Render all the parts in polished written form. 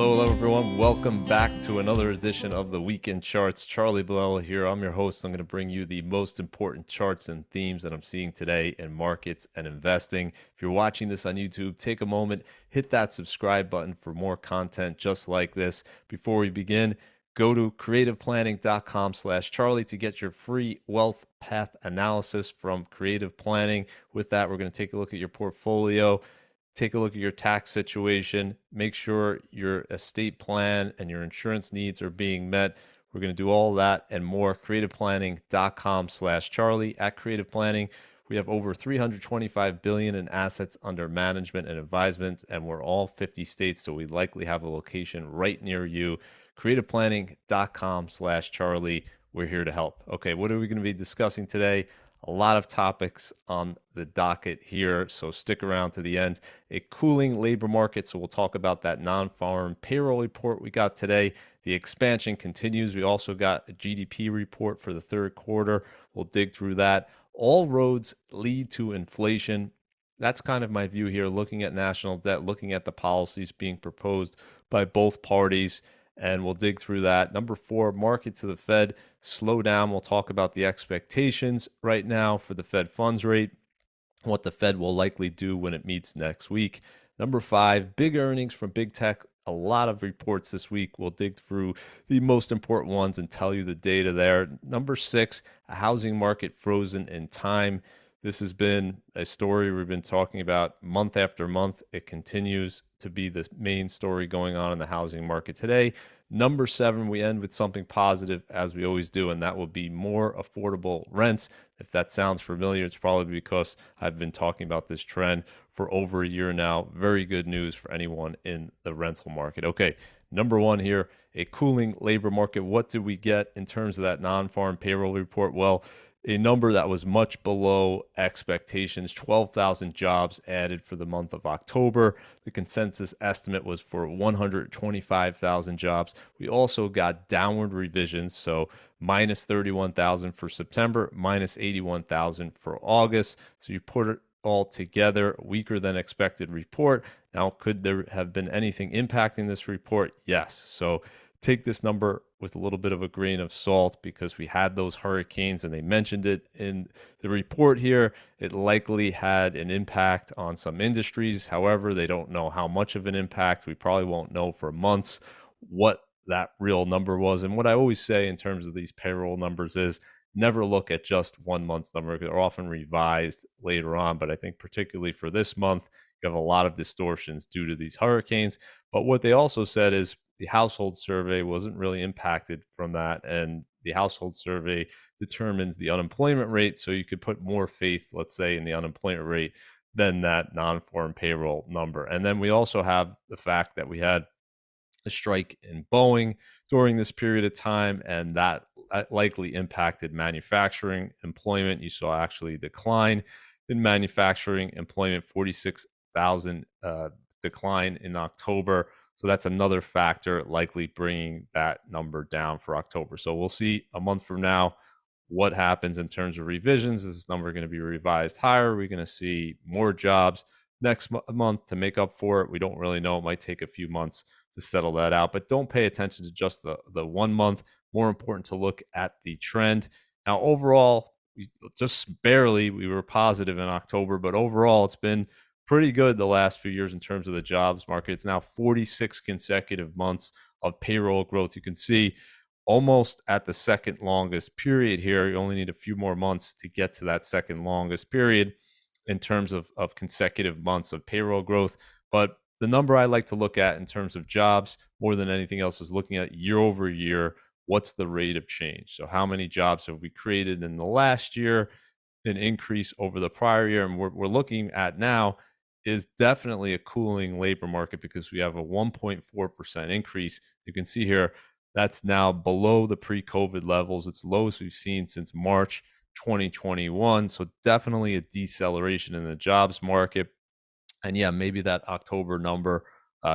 Hello, everyone. Welcome back to another edition of the Weekend Charts. Charlie Bilello here. I'm your host. I'm going to bring you the most important charts and themes that I'm seeing today in markets and investing. If you're watching this on YouTube, take a moment, hit that subscribe button for more content just like this. Before we begin, go to creativeplanning.com/Charlie to get your free wealth path analysis from Creative Planning. With that, we're going to take a look at your portfolio. Take a look at your tax situation, make sure your estate plan and your insurance needs are being met. We're going to do all that and more. creativeplanning.com/Charlie. At Creative Planning, we have over 325 billion in assets under management and advisement, and we're all 50 states, so we likely have a location right near you. creativeplanning.com/Charlie. We're here to help. Okay, what are we going to be discussing today? A lot of topics on the docket here, so stick around to the end. A cooling labor market, so we'll talk about that non-farm payroll report we got today. The expansion continues. We also got a GDP report for the third quarter. We'll dig through that. All roads lead to inflation. That's kind of my view here, looking at national debt, looking at the policies being proposed by both parties, and we'll dig through that. Number 4, market to the Fed slow down. We'll talk about the expectations right now for the Fed funds rate, what the Fed will likely do when it meets next week. Number 5, big earnings from big tech. A lot of reports this week. We'll dig through the most important ones and tell you the data there. Number 6, a housing market frozen in time. This has been a story we've been talking about month after month. It continues to be the main story going on in the housing market today. Number 7, we end with something positive, as we always do, and that will be more affordable rents. If that sounds familiar, it's probably because I've been talking about this trend for over a year now. Very good news for anyone in the rental market. Okay, number 1 here, a cooling labor market. What did we get in terms of that non-farm payroll report? Well, a number that was much below expectations, 12,000 jobs added for the month of October. The consensus estimate was for 125,000 jobs. We also got downward revisions, so minus 31,000 for September, minus 81,000 for August. So you put it all together, weaker than expected report. Now, could there have been anything impacting this report? Yes. So take this number with a little bit of a grain of salt because we had those hurricanes and they mentioned it in the report here. It likely had an impact on some industries. However, they don't know how much of an impact. We probably won't know for months what that real number was. And what I always say in terms of these payroll numbers is never look at just 1 month's number. They're often revised later on. But I think particularly for this month, you have a lot of distortions due to these hurricanes. But what they also said is the household survey wasn't really impacted from that. And the household survey determines the unemployment rate. So you could put more faith, let's say, in the unemployment rate than that non-farm payroll number. And then we also have the fact that we had a strike in Boeing during this period of time, and that likely impacted manufacturing employment. You saw actually a decline in manufacturing employment, 46,000 decline in October. So that's another factor likely bringing that number down for October. So we'll see a month from now what happens in terms of revisions. Is this number going to be revised higher? Are we going to see more jobs next month to make up for it? We don't really know. It might take a few months to settle that out, but don't pay attention to just the 1 month. More important to look at the trend. Now, overall, we were positive in October, but overall, it's been pretty good the last few years in terms of the jobs market. It's now 46 consecutive months of payroll growth. You can see almost at the second longest period here. You only need a few more months to get to that second longest period in terms of consecutive months of payroll growth. But the number I like to look at in terms of jobs more than anything else is looking at year over year. What's the rate of change? So how many jobs have we created in the last year, an increase over the prior year? And we're looking at now is definitely a cooling labor market because we have a 1.4% increase. You can see here that's now below the pre-COVID levels. It's lowest we've seen since March 2021. So definitely a deceleration in the jobs market. And yeah, maybe that October number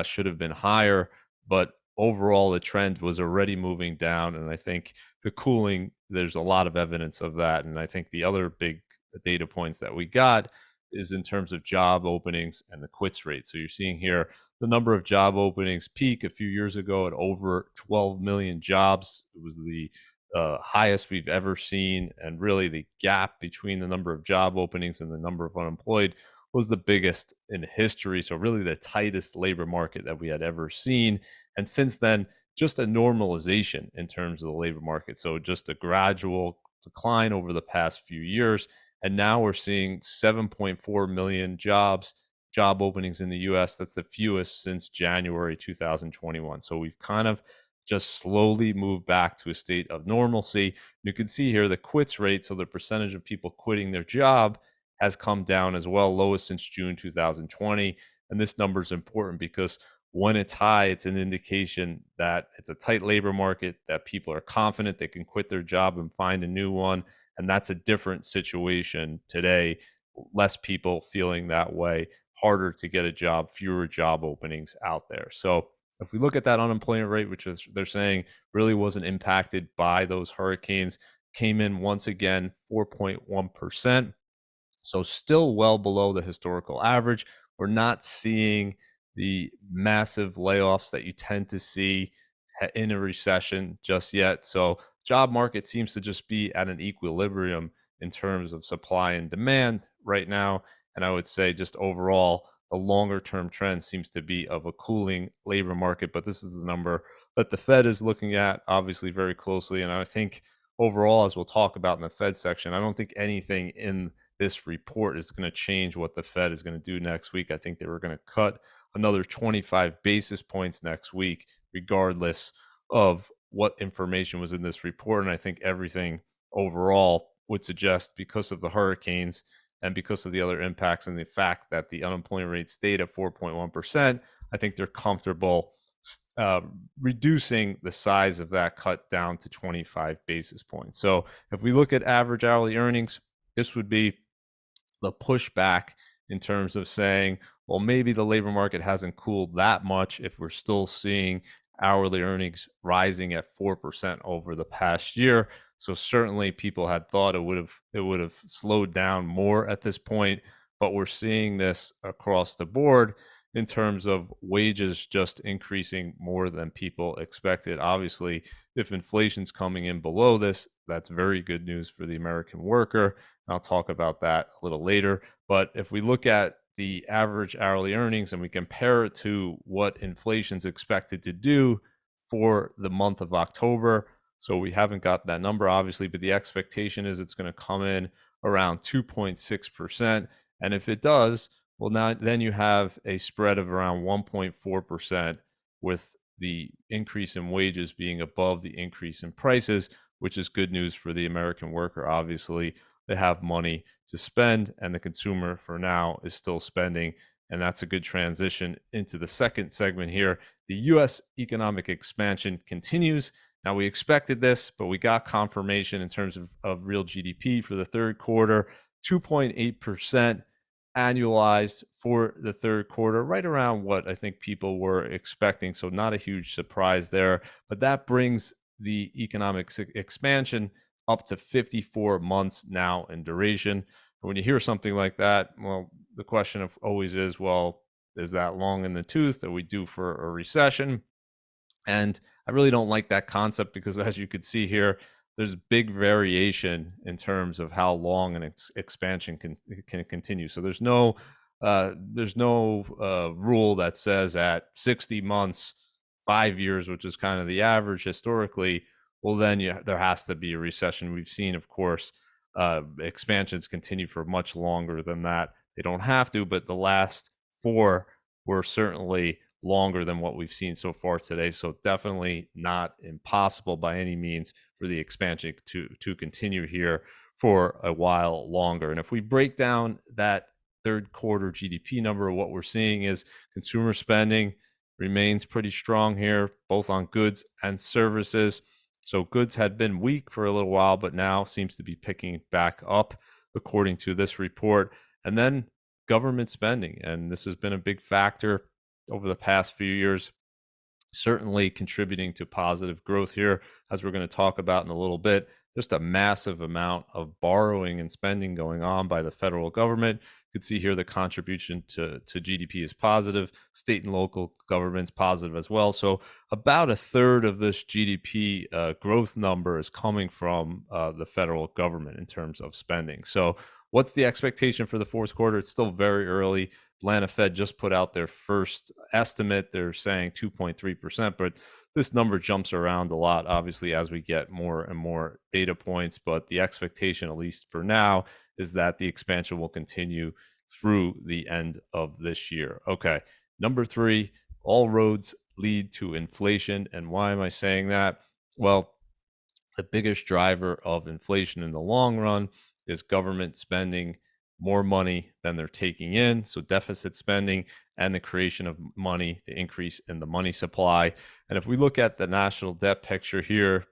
should have been higher, but overall the trend was already moving down. And I think the cooling, there's a lot of evidence of that. And I think the other big data points that we got is in terms of job openings and the quits rate. So you're seeing here the number of job openings peak a few years ago at over 12 million jobs. It was the highest we've ever seen. And really, the gap between the number of job openings and the number of unemployed was the biggest in history. So, really, the tightest labor market that we had ever seen. And since then, just a normalization in terms of the labor market. So, just a gradual decline over the past few years. And now we're seeing 7.4 million job openings in the US. That's the fewest since January 2021. So we've kind of just slowly moved back to a state of normalcy. You can see here the quits rate, so the percentage of people quitting their job has come down as well, lowest since June 2020. And this number is important because when it's high, it's an indication that it's a tight labor market, that people are confident they can quit their job and find a new one. And that's a different situation today. Less people feeling that way, harder to get a job, fewer job openings out there. So if we look at that unemployment rate, which is they're saying really wasn't impacted by those hurricanes, came in once again 4.1%. So still well below the historical average. We're not seeing the massive layoffs that you tend to see in a recession just yet. So job market seems to just be at an equilibrium in terms of supply and demand right now. And I would say just overall, the longer term trend seems to be of a cooling labor market. But this is the number that the Fed is looking at, obviously, very closely. And I think overall, as we'll talk about in the Fed section, I don't think anything in this report is going to change what the Fed is going to do next week. I think they were going to cut another 25 basis points next week, regardless of what information was in this report. And I think everything overall would suggest, because of the hurricanes and because of the other impacts and the fact that the unemployment rate stayed at 4.1%, I think they're comfortable uh, reducing the size of that cut down to 25 basis points. So if we look at average hourly earnings, this would be the pushback in terms of saying, well, maybe the labor market hasn't cooled that much if we're still seeing hourly earnings rising at 4% over the past year. So certainly people had thought it would have slowed down more at this point, but we're seeing this across the board in terms of wages just increasing more than people expected. Obviously, if inflation's coming in below this, that's very good news for the American worker. I'll talk about that a little later. But if we look at the average hourly earnings and we compare it to what inflation's expected to do for the month of October, so we haven't got that number, obviously, but the expectation is it's going to come in around 2.6%. And if it does, well, now then you have a spread of around 1.4%, with the increase in wages being above the increase in prices, which is good news for the American worker. Obviously, they have money to spend, and the consumer for now is still spending. And that's a good transition into the second segment here. The US economic expansion continues. Now, we expected this, but we got confirmation in terms of real GDP for the third quarter, 2.8% annualized for the third quarter, right around what I think people were expecting. So, not a huge surprise there. But that brings the economic expansion up to 54 months now in duration. When you hear something like that, well, the question always is, well, is that long in the tooth? Are we due for a recession? And I really don't like that concept because, as you could see here, there's big variation in terms of how long an expansion can continue. So there's no rule that says at 60 months, 5 years, which is kind of the average historically, well, then there has to be a recession. We've seen, of course, expansions continue for much longer than that. They don't have to, but the last four were certainly longer than what we've seen so far today. So definitely not impossible by any means for the expansion to continue here for a while longer. And if we break down that third quarter GDP number, what we're seeing is consumer spending remains pretty strong here, both on goods and services. So goods had been weak for a little while, but now seems to be picking back up, according to this report. And then government spending, and this has been a big factor over the past few years, certainly contributing to positive growth here, as we're going to talk about in a little bit. just a massive amount of borrowing and spending going on by the federal government. You can see here the contribution to GDP is positive, state and local governments positive as well. So about a third of this GDP growth number is coming from the federal government in terms of spending. So what's the expectation for the fourth quarter? It's still very early. Atlanta Fed just put out their first estimate. They're saying 2.3%, but this number jumps around a lot, obviously, as we get more and more data points. But the expectation, at least for now, is that the expansion will continue through the end of this year. Okay, number three, all roads lead to inflation. And why am I saying that? Well, the biggest driver of inflation in the long run is government spending more money than they're taking in. So deficit spending and the creation of money, the increase in the money supply. And if we look at the national debt picture here,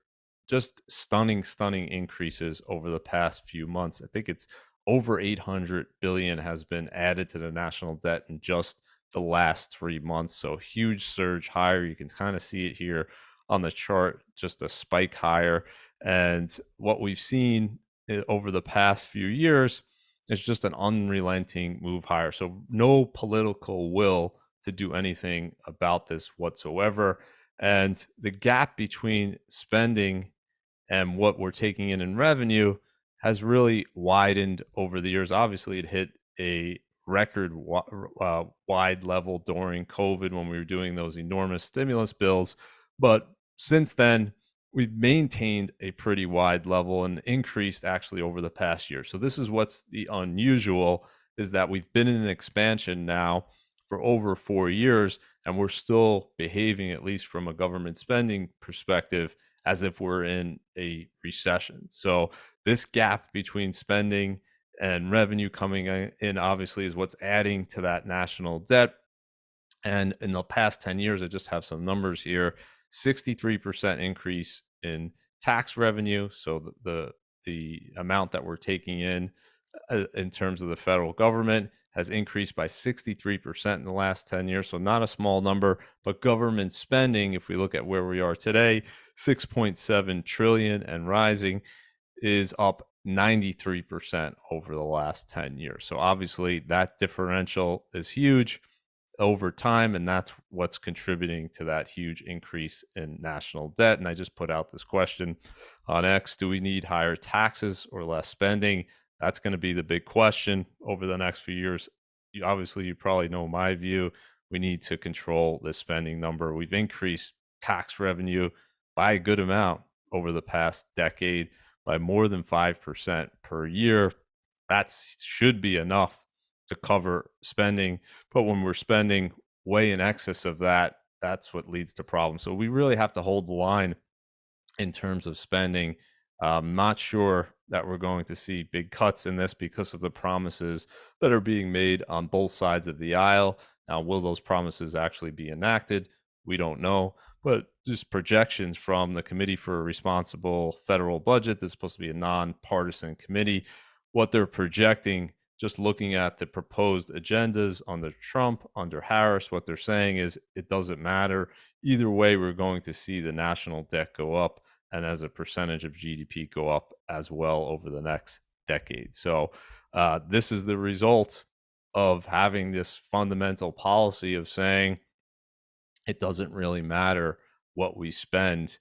just stunning increases over the past few months. I think it's over 800 billion has been added to the national debt in just the last 3 months. So huge surge higher. You can kind of see it here on the chart, just a spike higher. And what we've seen over the past few years is just an unrelenting move higher. So no political will to do anything about this whatsoever. And the gap between spending and what we're taking in revenue has really widened over the years. Obviously, it hit a record wide level during COVID when we were doing those enormous stimulus bills. But since then, we've maintained a pretty wide level and increased actually over the past year. So this is what's the unusual, is that we've been in an expansion now for over 4 years, and we're still behaving, at least from a government spending perspective, as if we're in a recession. So this gap between spending and revenue coming in obviously is what's adding to that national debt. And in the past 10 years, I just have some numbers here. 63% increase in tax revenue. So the amount that we're taking in terms of the federal government has increased by 63% in the last 10 years. So not a small number, but government spending, if we look at where we are today, 6.7 trillion and rising, is up 93% over the last 10 years. So obviously that differential is huge over time, and that's what's contributing to that huge increase in national debt. And I just put out this question on X: do we need higher taxes or less spending? That's going to be the big question over the next few years. You probably know my view. We need to control the spending number. We've increased tax revenue by a good amount over the past decade, by more than 5% per year. That should be enough to cover spending. But when we're spending way in excess of that, that's what leads to problems. So we really have to hold the line in terms of spending. I'm not sure that we're going to see big cuts in this because of the promises that are being made on both sides of the aisle. Now, will those promises actually be enacted? We don't know. But just projections from the Committee for a Responsible Federal Budget, this is supposed to be a nonpartisan committee, what they're projecting, just looking at the proposed agendas under Trump, under Harris, what they're saying is it doesn't matter. Either way, we're going to see the national debt go up, and as a percentage of GDP go up as well over the next decade. So this is the result of having this fundamental policy of saying it doesn't really matter what we spend.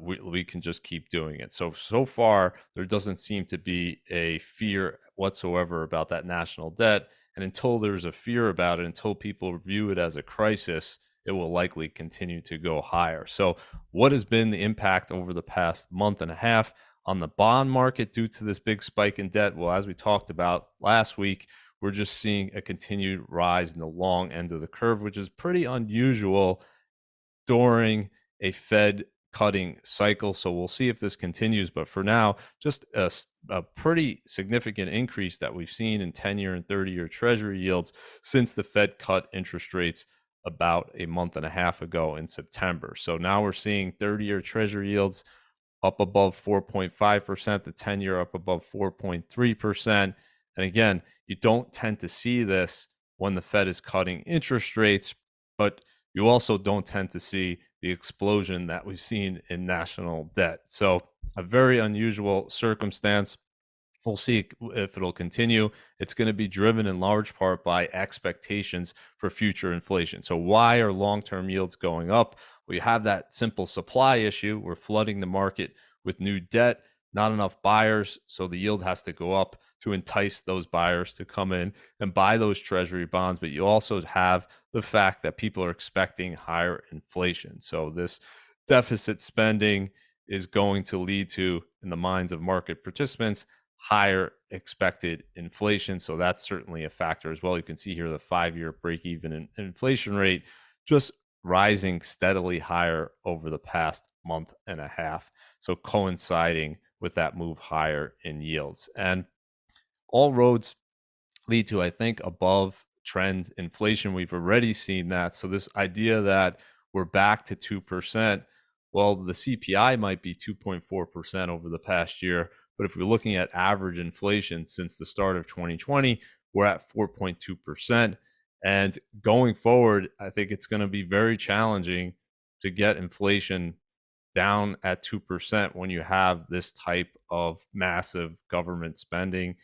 We can just keep doing it. So far, there doesn't seem to be a fear whatsoever about that national debt. And until there's a fear about it, until people view it as a crisis, it will likely continue to go higher. So what has been the impact over the past month and a half on the bond market due to this big spike in debt? Well, as we talked about last week, we're just seeing a continued rise in the long end of the curve, which is pretty unusual during a Fed cutting cycle. So we'll see if this continues. But for now, just a pretty significant increase that we've seen in 10-year and 30-year Treasury yields since the Fed cut interest rates about a month and a half ago in September. So now we're seeing 30-year Treasury yields up above 4.5%, the 10-year up above 4.3%. And again, you don't tend to see this when the Fed is cutting interest rates, but you also don't tend to see the explosion that we've seen in national debt. So, a very unusual circumstance. We'll see if it'll continue. It's going to be driven in large part by expectations for future inflation. So, why are long term yields going up? Well, you have that simple supply issue. We're flooding the market with new debt, not enough buyers. So, the yield has to go up to entice those buyers to come in and buy those treasury bonds. But you also have the fact that people are expecting higher inflation. So, this deficit spending is going to lead to, in the minds of market participants, higher expected inflation. So that's certainly a factor as well. You can see here the 5-year break even inflation rate just rising steadily higher over the past month and a half. So coinciding with that move higher in yields. And all roads lead to, I think, above trend inflation. We've already seen that. So this idea that we're back to 2%, well, the CPI might be 2.4% over the past year, but if we're looking at average inflation since the start of 2020, we're at 4.2%. And going forward, I think it's going to be very challenging to get inflation down at 2% when you have this type of massive government spending.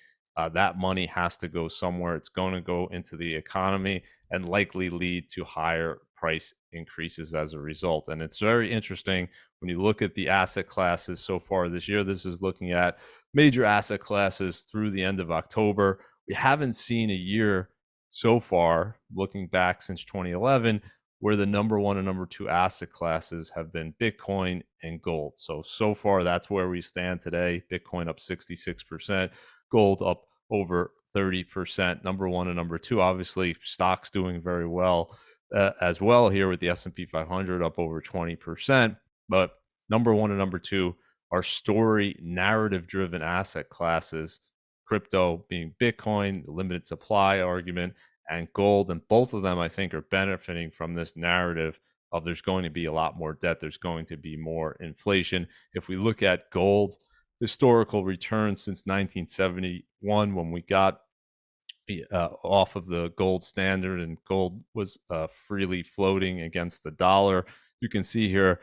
That money has to go somewhere. It's going to go into the economy and likely lead to higher price increases as a result. And it's very interesting when you look at the asset classes so far this year. This is looking at major asset classes through the end of October. We haven't seen a year so far, looking back since 2011, where the number one and number two asset classes have been Bitcoin and gold. So far, that's where we stand today. Bitcoin up 66%, gold up over 30%. Number one and number two, obviously, stocks doing very well as well here with the S&P 500 up over 20%. But number one and number two are story narrative-driven asset classes, crypto being Bitcoin, the limited supply argument, and gold. And both of them, I think, are benefiting from this narrative of there's going to be a lot more debt, there's going to be more inflation. If we look at gold, historical returns since 1971, when we got off of the gold standard and gold was freely floating against the dollar, you can see here,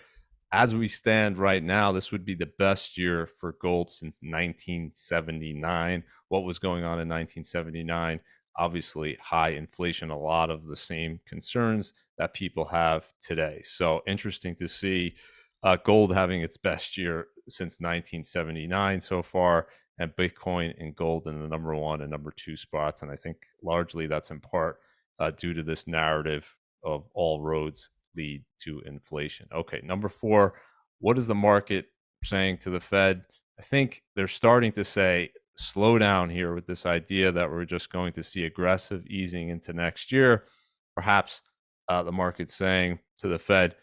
as we stand right now, this would be the best year for gold since 1979. What was going on in 1979? Obviously, high inflation, a lot of the same concerns that people have today. So interesting to see gold having its best year since 1979 so far, and Bitcoin and gold in the number one and number two spots. And I think largely that's in part due to this narrative of all roads lead to inflation. Okay, number four, what is the market saying to the Fed? I think they're starting to say, slow down here with this idea that we're just going to see aggressive easing into next year. Perhaps the market's saying to the Fed,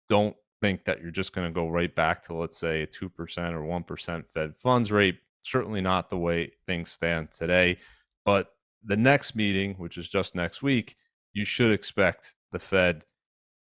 don't think that you're just going to go right back to, let's say, a 2% or 1% Fed funds rate. Certainly not the way things stand today. But the next meeting, which is just next week, you should expect the Fed,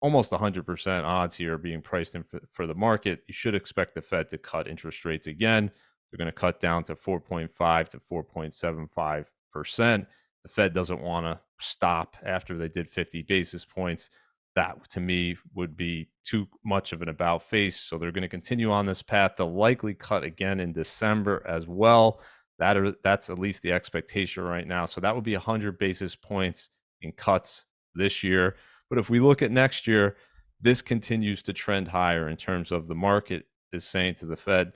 almost 100% odds here being priced in for the market. You should expect the Fed to cut interest rates again. They're going to cut down to 4.5 to 4.75%. The Fed doesn't want to stop after they did 50 basis points. That, to me, would be too much of an about face. So they're going to continue on this path. They'll likely cut again in December as well. That's at least the expectation right now. So that would be 100 basis points in cuts this year. But if we look at next year, this continues to trend higher in terms of the market is saying to the Fed,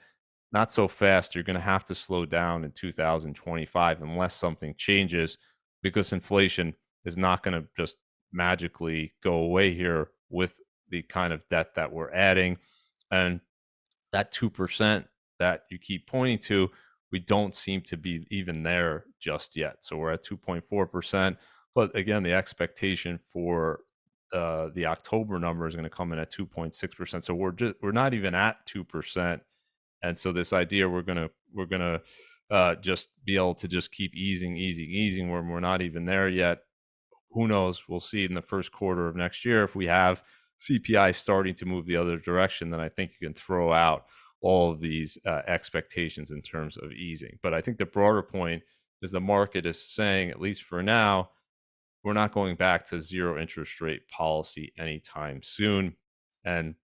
not so fast. You're going to have to slow down in 2025 unless something changes, because inflation is not going to just magically go away here with the kind of debt that we're adding. And that 2% that you keep pointing to, we don't seem to be even there just yet. So we're at 2.4%. But again, the expectation for the October number is going to come in at 2.6%. So we're not even at 2%. And so this idea we're gonna just be able to just keep easing when we're not even there yet. Who knows? We'll see in the first quarter of next year. If we have CPI starting to move the other direction, then I think you can throw out all of these expectations in terms of easing. But I think the broader point is the market is saying, at least for now, we're not going back to zero interest rate policy anytime soon. and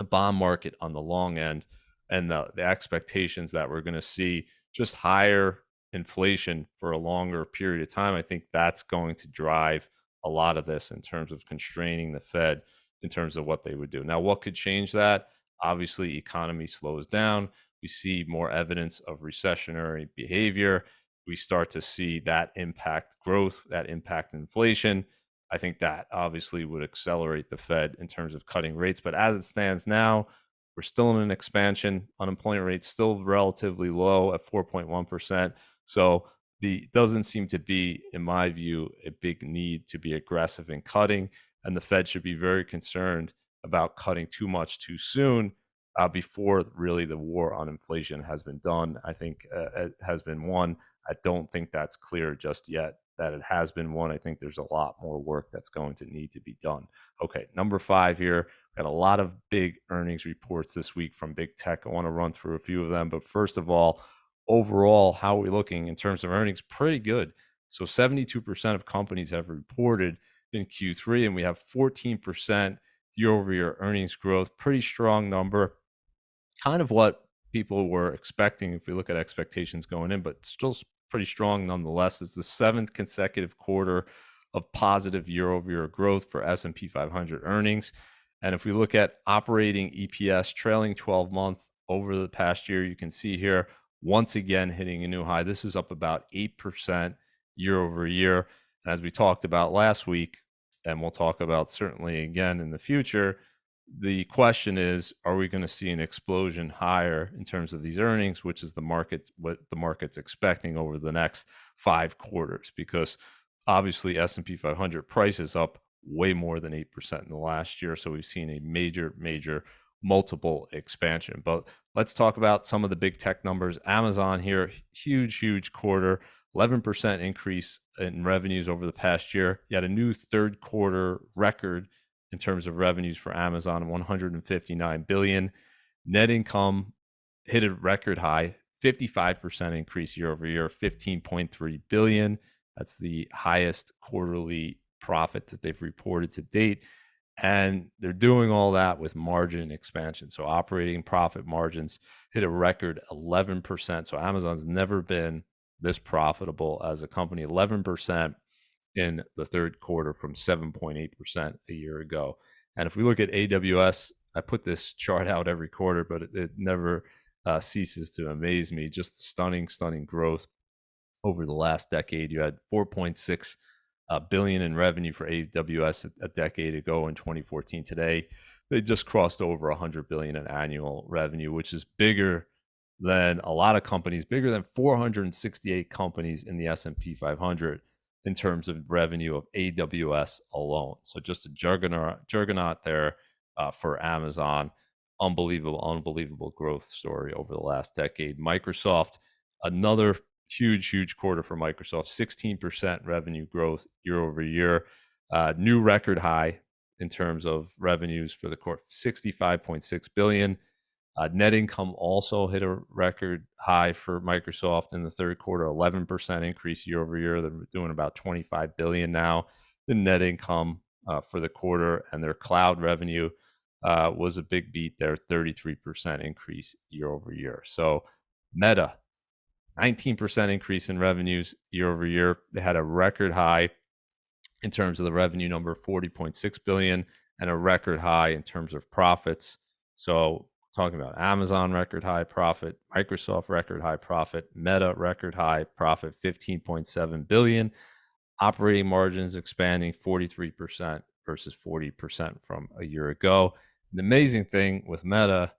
a bond market on the long end, and the expectations that we're going to see just higher inflation for a longer period of time, I think that's going to drive a lot of this in terms of constraining the Fed in terms of what they would do. Now, what could change that? Obviously, economy slows down. We see more evidence of recessionary behavior. We start to see that impact growth, that impact inflation. I think that obviously would accelerate the Fed in terms of cutting rates. But as it stands now, we're still in an expansion. Unemployment rate still relatively low at 4.1%. So the doesn't seem to be, in my view, a big need to be aggressive in cutting. And the Fed should be very concerned about cutting too much too soon before really the war on inflation has been done. I think it has been won. I don't think that's clear just yet that it has been won. I think there's a lot more work that's going to need to be done. Okay, number 5 here. Got a lot of big earnings reports this week from big tech. I want to run through a few of them. But first of all, overall, how are we looking in terms of earnings? Pretty good. So 72% of companies have reported in Q3, and we have 14% year over year earnings growth. Pretty strong number. Kind of what people were expecting if we look at expectations going in, but still pretty strong nonetheless. It's the 7th consecutive quarter of positive year over year growth for S&P 500 earnings. And if we look at operating EPS trailing 12-month over the past year, you can see here once again hitting a new high. This is up about 8% year over year. And as we talked about last week, and we'll talk about certainly again in the future, the question is, are we going to see an explosion higher in terms of these earnings, which is what the market's expecting over the next 5 quarters? Because obviously S&P 500 price is up way more than 8% in the last year. So we've seen a major multiple expansion. But let's talk about some of the big tech numbers. Amazon here, huge quarter, 11% increase in revenues over the past year. You had a new third quarter record in terms of revenues for Amazon, 159 billion. Net income hit a record high, 55% increase year over year, 15.3 billion. That's the highest quarterly profit that they've reported to date. And they're doing all that with margin expansion. So operating profit margins hit a record 11%. So Amazon's never been this profitable as a company, 11% in the third quarter from 7.8% a year ago. And if we look at AWS, I put this chart out every quarter, but it never ceases to amaze me. Just stunning growth over the last decade. You had 4.6 billion in revenue for AWS a decade ago in 2014. Today, they just crossed over 100 billion in annual revenue, which is bigger than a lot of companies, bigger than 468 companies in the S&P 500 in terms of revenue of AWS alone. So just a juggernaut there for Amazon. Unbelievable growth story over the last decade. Microsoft, another huge quarter for Microsoft, 16% revenue growth year over year. New record high in terms of revenues for the quarter, 65.6 billion. Net income also hit a record high for Microsoft in the third quarter, 11% increase year over year. They're doing about 25 billion now. The net income for the quarter, and their cloud revenue was a big beat there, 33% increase year over year. So Meta, 19% increase in revenues year over year. They had a record high in terms of the revenue number, 40.6 billion, and a record high in terms of profits. So talking about Amazon record high profit, Microsoft record high profit, Meta record high profit, 15.7 billion. Operating margins expanding 43% versus 40% from a year ago. The amazing thing with Meta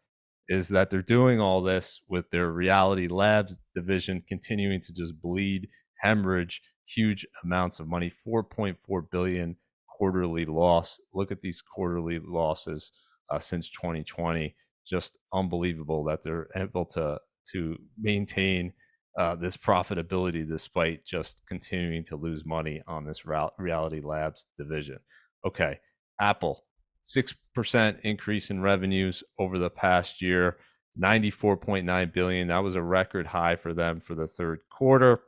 is that they're doing all this with their Reality Labs division continuing to just bleed, hemorrhage huge amounts of money, 4.4 billion quarterly loss. Look at these quarterly losses since 2020. Just unbelievable that they're able to maintain this profitability despite just continuing to lose money on this Reality Labs division. Okay, Apple, 6% increase in revenues over the past year, 94.9 billion. That was a record high for them for the third quarter,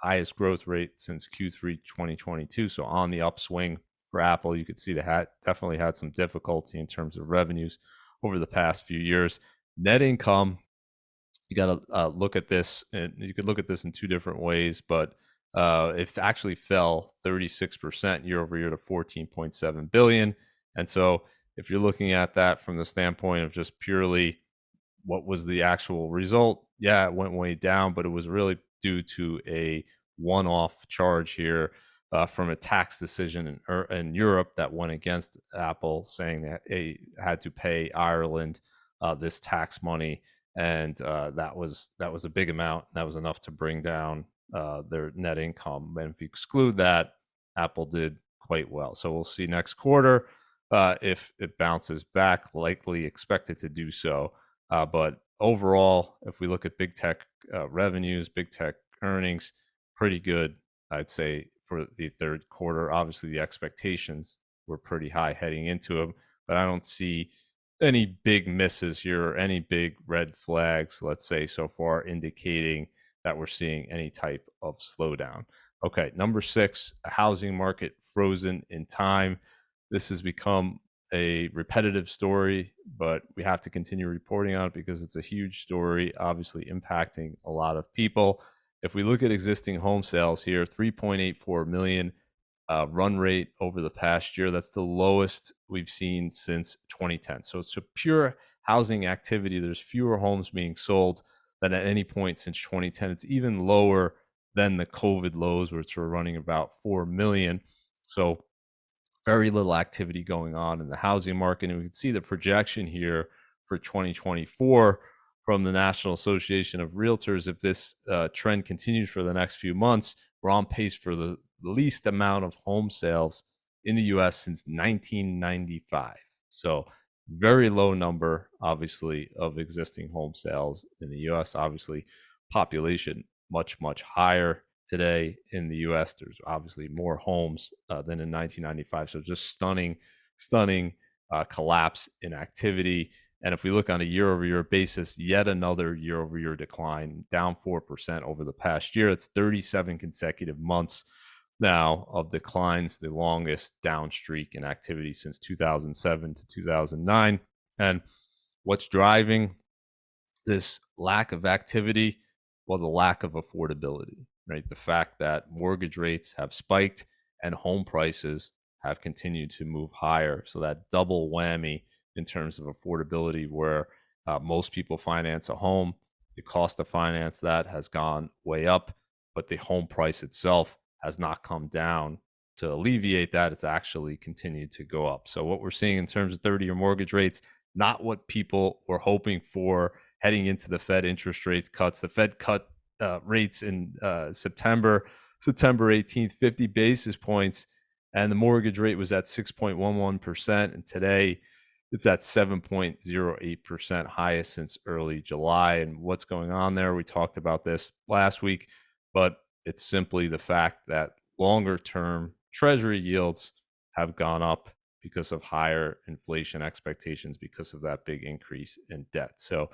highest growth rate since Q3 2022. So on the upswing for Apple. You could see they definitely had some difficulty in terms of revenues over the past few years. Net income, you got to look at this, and you could look at this in two different ways, but it actually fell 36% year over year to 14.7 billion. And so if you're looking at that from the standpoint of just purely what was the actual result? Yeah, it went way down, but it was really due to a one-off charge here from a tax decision in Europe that went against Apple, saying that they had to pay Ireland this tax money, and that was a big amount. That was enough to bring down their net income. And if you exclude that, Apple did quite well. So we'll see next quarter if it bounces back. Likely expected to do so. But overall, if we look at big tech revenues, big tech earnings, pretty good, I'd say, for the third quarter. Obviously, the expectations were pretty high heading into them, but I don't see any big misses here or any big red flags, let's say, so far, indicating that we're seeing any type of slowdown. Okay, number 6, a housing market frozen in time. This has become a repetitive story, but we have to continue reporting on it because it's a huge story, obviously impacting a lot of people. If we look at existing home sales here, 3.84 million run rate over the past year. That's the lowest we've seen since 2010. So it's a pure housing activity. There's fewer homes being sold than at any point since 2010. It's even lower than the COVID lows, which were running about 4 million. So very little activity going on in the housing market. And we can see the projection here for 2024 from the National Association of Realtors. If this trend continues for the next few months, we're on pace for the least amount of home sales in the US since 1995. So very low number, obviously, of existing home sales in the US. Obviously, population much, much higher today in the US. There's obviously more homes than in 1995. So just stunning collapse in activity. And if we look on a year over year basis, yet another year over year decline, down 4% over the past year. It's 37 consecutive months now of declines, the longest down streak in activity since 2007 to 2009. And what's driving this lack of activity? Well, the lack of affordability, right? The fact that mortgage rates have spiked and home prices have continued to move higher. So that double whammy in terms of affordability, where most people finance a home, the cost to finance that has gone way up, but the home price itself has not come down to alleviate that. It's actually continued to go up. So what we're seeing in terms of 30-year mortgage rates, not what people were hoping for heading into the Fed interest rates cuts. The Fed cut rates in September 18th, 50 basis points, and the mortgage rate was at 6.11%. And today it's at 7.08%, highest since early July. And what's going on there? We talked about this last week, but it's simply the fact that longer term treasury yields have gone up because of higher inflation expectations, because of that big increase in debt. So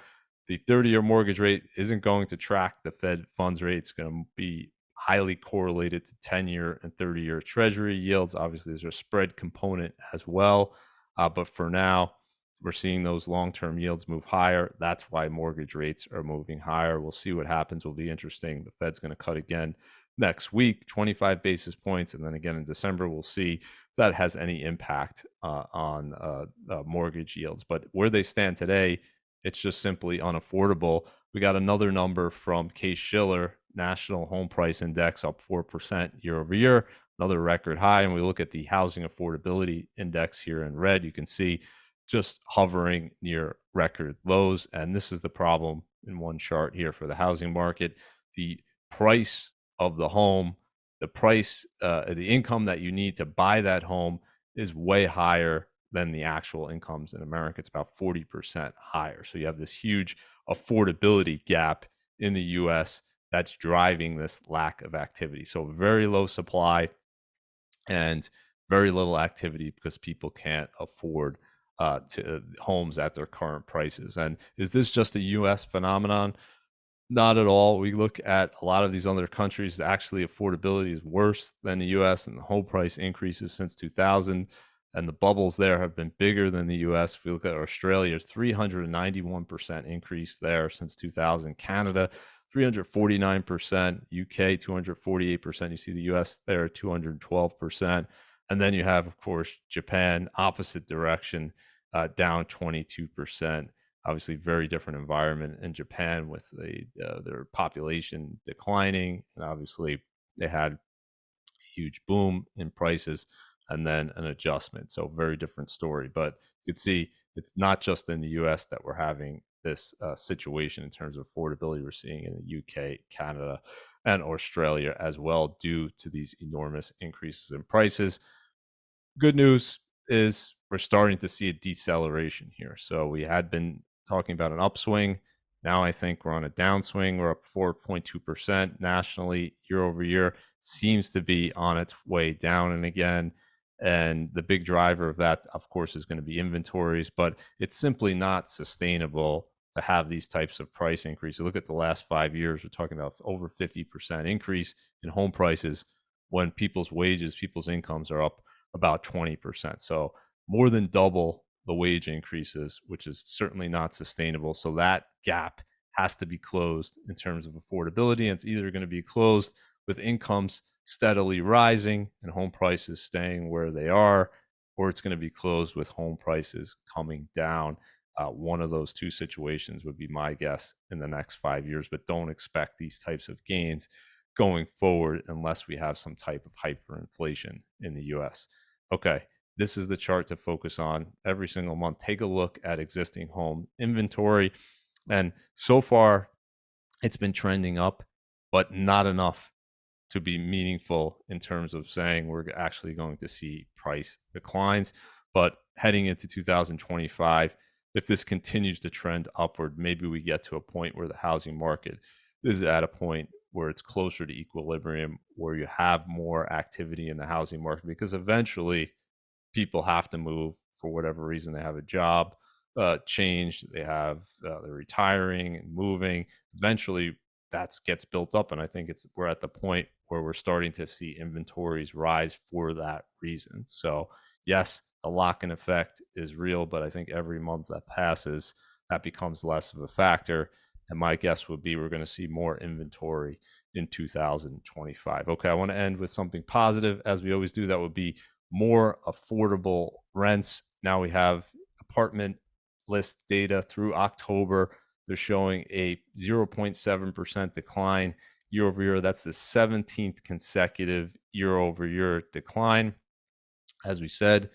the 30-year mortgage rate isn't going to track the Fed funds rate. It's going to be highly correlated to 10-year and 30-year treasury yields. Obviously, there's a spread component as well. But for now, we're seeing those long-term yields move higher. That's why mortgage rates are moving higher. We'll see what happens. Will be interesting. The Fed's going to cut again next week, 25 basis points. And then again in December, we'll see if that has any impact on mortgage yields. But where they stand today, it's just simply unaffordable. We got another number from Case-Shiller, National Home Price Index, up 4% year over year, another record high. And we look at the Housing Affordability Index here in red, you can see just hovering near record lows. And this is the problem in one chart here for the housing market. The price of the home, the price, the income that you need to buy that home is way higher than the actual incomes in America. It's about 40% higher. So you have this huge affordability gap in the US that's driving this lack of activity. So very low supply and very little activity because people can't afford homes at their current prices. And is this just a US phenomenon? Not at all. We look at a lot of these other countries, actually affordability is worse than the US, and the home price increases since 2000, and the bubbles there have been bigger than the US. If we look at Australia, 391% increase there since 2000. Canada, 349%. UK, 248%. You see the US there, 212%. And then you have, of course, Japan, opposite direction, down 22%. Obviously, very different environment in Japan with their population declining, and obviously they had a huge boom in prices and then an adjustment. So very different story. But you could see it's not just in the U.S. that we're having this situation in terms of affordability. We're seeing in the U.K., Canada, and Australia as well, due to these enormous increases in prices. Good news is we're starting to see a deceleration here. So we had been talking about an upswing. Now I think we're on a downswing. We're up 4.2% nationally year over year. Seems to be on its way down and again. And the big driver of that, of course, is going to be inventories, but it's simply not sustainable to have these types of price increases. Look at the last 5 years. We're talking about over 50% increase in home prices when people's wages, people's incomes are up about 20%. So more than double the wage increases, which is certainly not sustainable. So that gap has to be closed in terms of affordability. And it's either going to be closed with incomes steadily rising and home prices staying where they are, or it's going to be closed with home prices coming down. One of those two situations would be my guess in the next 5 years, but don't expect these types of gains going forward unless we have some type of hyperinflation in the US. Okay, this is the chart to focus on every single month. Take a look at existing home inventory. And so far, it's been trending up, but not enough to be meaningful in terms of saying we're actually going to see price declines. But heading into 2025, if this continues to trend upward, maybe we get to a point where the housing market is at a point where it's closer to equilibrium, where you have more activity in the housing market, because eventually people have to move for whatever reason. They have a job change, they have they're retiring and moving. Eventually, that gets built up, and I think we're at the point where we're starting to see inventories rise for that reason. So yes, the lock-in effect is real, but I think every month that passes, that becomes less of a factor. And my guess would be we're going to see more inventory in 2025. Okay, I want to end with something positive, as we always do. That would be more affordable rents. Now we have apartment list data through October. They're showing a 0.7% decline year over year. That's the 17th consecutive year over year decline. As we said,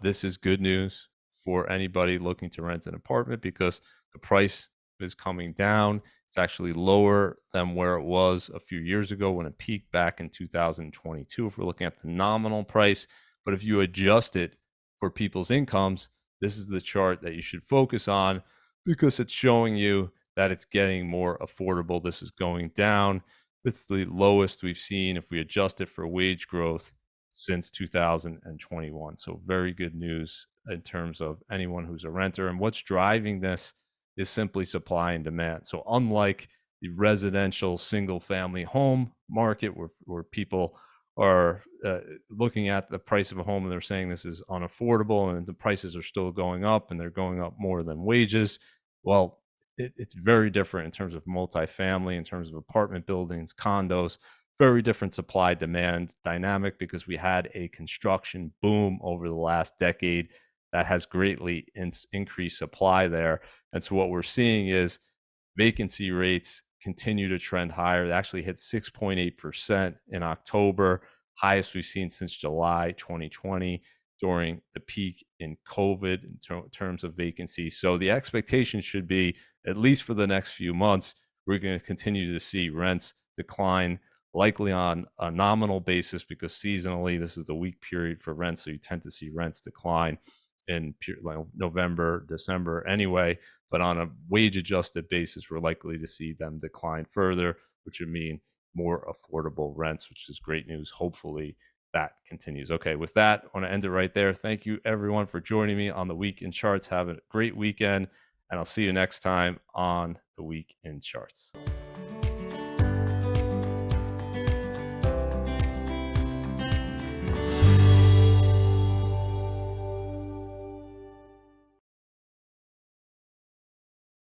this is good news for anybody looking to rent an apartment because the price is coming down. It's actually lower than where it was a few years ago when it peaked back in 2022, if we're looking at the nominal price. But if you adjust it for people's incomes, this is the chart that you should focus on because it's showing you that it's getting more affordable. This is going down. It's the lowest we've seen if we adjust it for wage growth since 2021. So very good news in terms of anyone who's a renter. And what's driving this is simply supply and demand. So unlike the residential single family home market where people are looking at the price of a home and they're saying this is unaffordable and the prices are still going up and they're going up more than wages. Well, it's very different in terms of multifamily, in terms of apartment buildings, condos, very different supply demand dynamic because we had a construction boom over the last decade that has greatly increased supply there. And so what we're seeing is vacancy rates continue to trend higher. They actually hit 6.8% in October, highest we've seen since July 2020 during the peak in COVID in terms of vacancy. So the expectation should be, at least for the next few months, we're going to continue to see rents decline, likely on a nominal basis because seasonally this is the weak period for rents. So you tend to see rents decline in November, December anyway. But on a wage adjusted basis, we're likely to see them decline further, which would mean more affordable rents, which is great news. Hopefully that continues. Okay, with that, I want to end it right there. Thank you everyone for joining me on the Week in Charts. Have a great weekend, and I'll see you next time on the Week in Charts.